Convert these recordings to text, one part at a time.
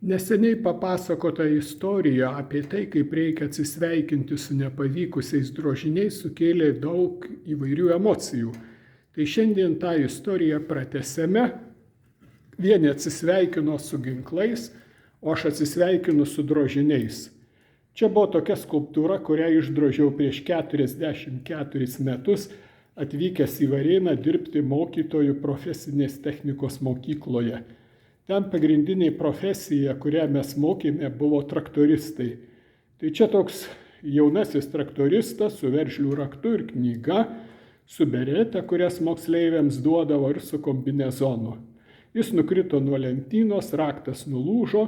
Neseniai papasakota istorija apie tai, kaip reikia atsisveikinti su nepavykusiais drožiniais, sukėlė daug įvairių emocijų. Tai šiandien tą istoriją pratęsėme. Vieni atsisveikino su ginklais, o aš atsisveikinu su drožiniais. Čia buvo tokia skulptūra, kurią išdrožiau prieš 44 metus, atvykęs į Varėną dirbti mokytojų profesinės technikos mokykloje. Ten pagrindinė profesija, kurią mes mokėme, buvo traktoristai. Tai čia toks jaunasis traktoristas su veržlių raktu ir knyga, su berete, kurias moksleiviams duodavo, ir su kombinezonu. Jis nukrito nuo lentynos, raktas nulūžo,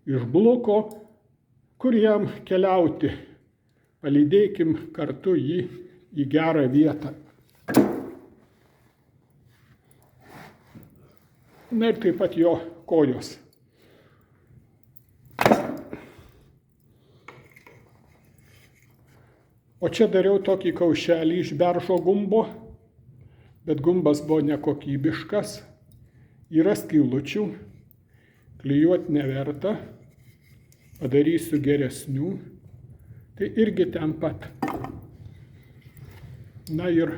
išbluko, kur jam keliauti. Palydėkim kartu jį į gerą vietą. Na ir taip pat jo kojos. O čia dariau tokį kaušelį iš beržo gumbo, bet gumbas buvo nekokybiškas, yra skylučių, klijuoti neverta, padarysiu geresnių, tai irgi ten pat. Na ir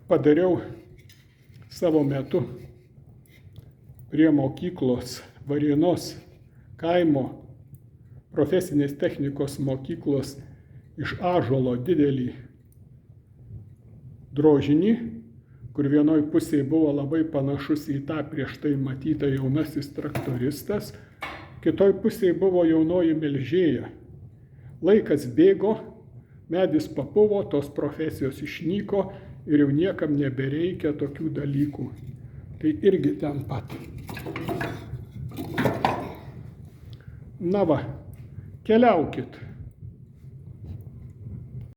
padariau savo metu prie mokyklos, Varėnos kaimo profesinės technikos mokyklos iš ąžuolo didelį drožinį, kur vienoj pusėje buvo labai panašus į tą prieš tai matytą jaunasis traktoristas, kitoj pusėje buvo jaunoji melžėja. Laikas bėgo, medis papuvo, tos profesijos išnyko ir jau niekam nebereikia tokių dalykų. Tai irgi ten pat. Na va, keliaukit.